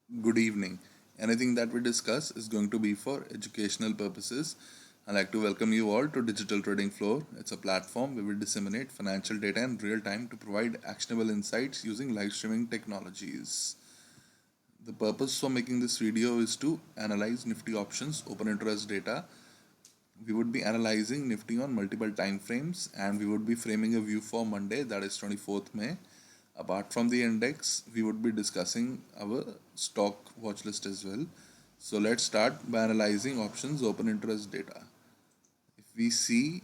Good evening. Anything that we discuss is going to be for educational purposes. I'd like to welcome you all to Digital Trading Floor. It's a platform where we disseminate financial data in real time to provide actionable insights using live streaming technologies. The purpose for making this video is to analyze Nifty options open interest data. We would be analyzing Nifty on multiple time frames and we would be framing a view for Monday, that is 24th May. Apart from the index, we would be discussing our stock watch list as well. So let's start by analyzing options open interest data. If we see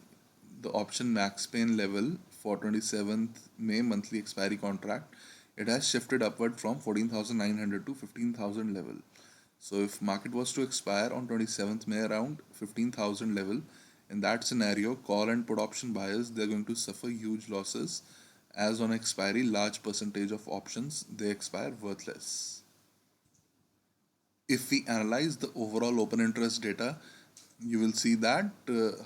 the option max pain level for 27th May monthly expiry contract, it has shifted upward from 14,900 to 15,000 level. So if market was to expire on 27th May around 15,000 level, in that scenario, call and put option buyers, they're going to suffer huge losses as on expiry, large percentage of options, they expire worthless. If we analyze the overall open interest data, you will see that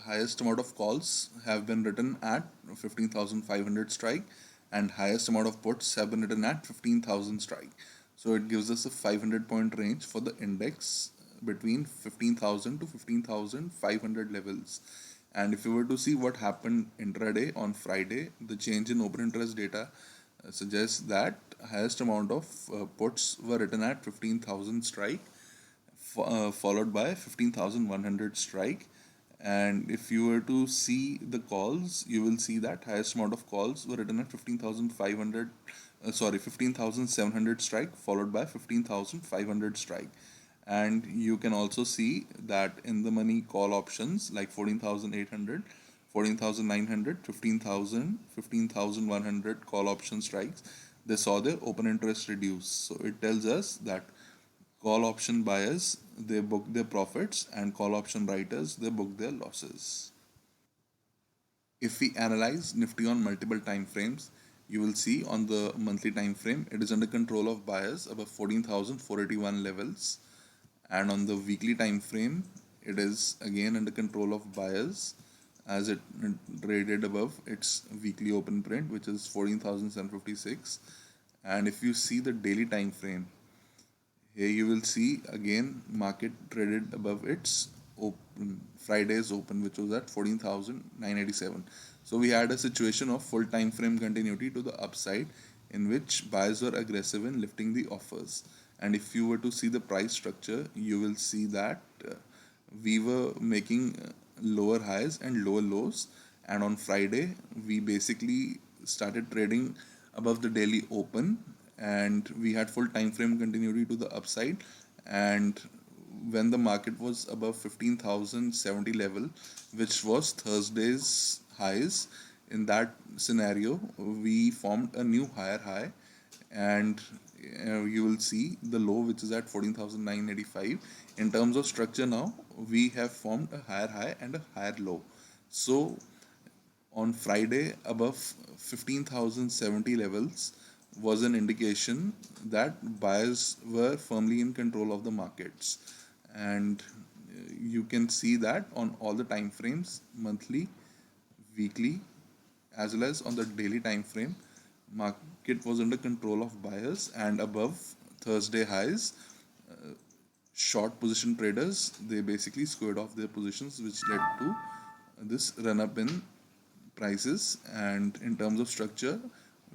highest amount of calls have been written at 15,500 strike and highest amount of puts have been written at 15,000 strike. So it gives us a 500 point range for the index between 15,000 to 15,500 levels. And if you were to see what happened intraday on Friday, the change in open interest data suggests that highest amount of puts were written at 15,000 strike, followed by 15,100 strike. And if you were to see the calls, you will see that highest amount of calls were written at 15,500, 15,700 strike, followed by 15,500 strike. And you can also see that in the money call options like 14,800, 14,900, 15,000, 15,100 call option strikes, they saw their open interest reduce. So it tells us that call option buyers, they book their profits, and call option writers, they book their losses. If we analyze Nifty on multiple time frames, you will see on the monthly time frame it is under control of buyers above 14,481 levels, and on the weekly time frame it is again under control of buyers as it traded above its weekly open print, which is 14,756. And if you see the daily time frame, here you will see again market traded above its Friday's open, which was at 14,987. So we had a situation of full time frame continuity to the upside in which buyers were aggressive in lifting the offers. And if you were to see the price structure, you will see that we were making lower highs and lower lows. And on Friday, we basically started trading above the daily open and we had full time frame continuity to the upside. And when the market was above 15,070 level, which was Thursday's highs, in that scenario we formed a new higher high. And you will see the low, which is at 14,985. In terms of structure, now we have formed a higher high and a higher low. So on Friday above 15,070 levels was an indication that buyers were firmly in control of the markets. And you can see that on all the time frames, monthly, weekly, as well as on the daily time frame, market was under control of buyers and above Thursday highs. Short position traders, they basically squared off their positions, which led to this run up in prices. And in terms of structure,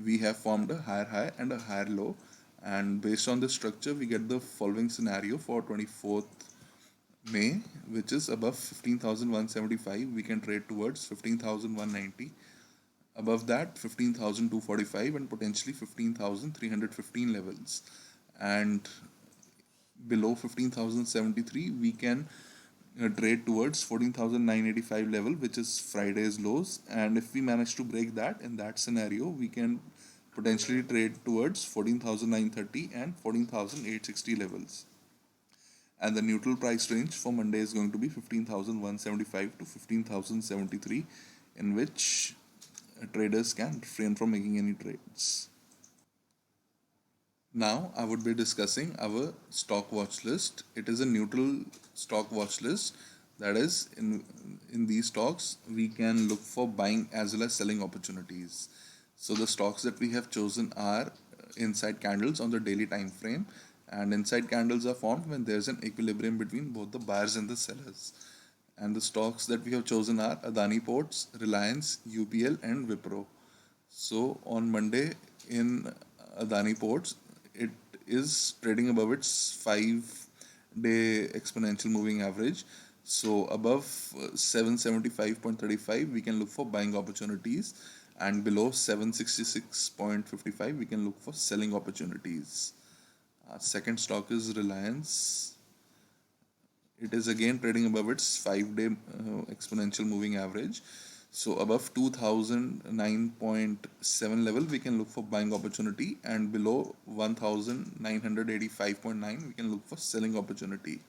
we have formed a higher high and a higher low, and based on this structure we get the following scenario for 24th May, which is above 15,175 we can trade towards 15,190, above that 15,245 and potentially 15,315 levels, and below 15,073 we can trade towards 14,985 level, which is Friday's lows. And if we manage to break that, in that scenario we can potentially trade towards 14,930 and 14,860 levels. And the neutral price range for Monday is going to be 15,175 to 15,073, in which traders can refrain from making any trades. Now I would be discussing our stock watch list. It is a neutral stock watch list. That is, in these stocks we can look for buying as well as selling opportunities. So the stocks that we have chosen are inside candles on the daily time frame, and inside candles are formed when there's an equilibrium between both the buyers and the sellers. And the stocks that we have chosen are Adani Ports, Reliance, UPL, and Wipro. So on Monday in Adani Ports, it is trading above its 5-day exponential moving average. So above 775.35, we can look for buying opportunities, and below 766.55, we can look for selling opportunities. Second stock is Reliance. It is again trading above its 5-day exponential moving average. So above 2009.7 level, we can look for buying opportunity, and below 1985.9, we can look for selling opportunity.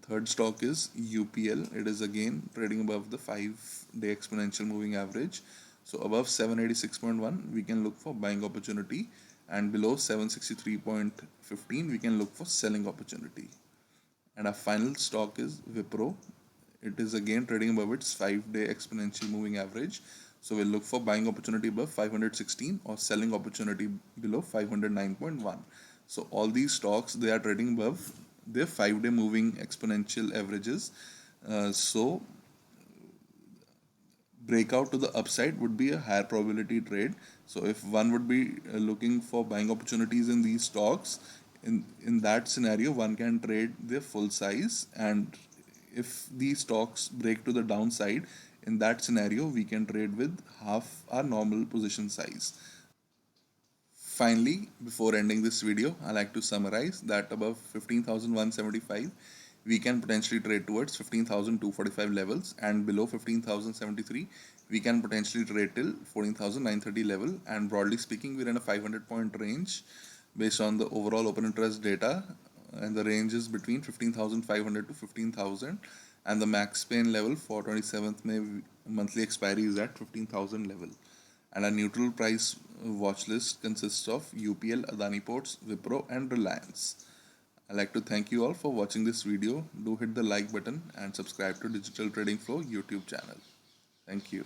Third stock is UPL. It is again trading above the 5-day exponential moving average. So above 786.1, we can look for buying opportunity, and below 763.15, we can look for selling opportunity. And our final stock is Wipro. It is again trading above its 5-day exponential moving average. So we'll look for buying opportunity above 516 or selling opportunity below 509.1. So all these stocks, they are trading above their 5-day moving exponential averages. So breakout to the upside would be a higher probability trade. So if one would be looking for buying opportunities in these stocks, in that scenario, one can trade their full size. And if these stocks break to the downside, in that scenario, we can trade with half our normal position size. Finally, before ending this video, I like to summarize that above 15,175, we can potentially trade towards 15,245 levels, and below 15,073, we can potentially trade till 14,930 level. And broadly speaking, we're in a 500-point range based on the overall open interest data, and the range is between 15,500 to 15,000, and the max pain level for 27th May monthly expiry is at 15,000 level. And our neutral price watch list consists of UPL, Adani Ports, Wipro, and Reliance. I'd like to thank you all for watching this video. Do hit the like button and subscribe to Digital Trading Flow YouTube channel. Thank you.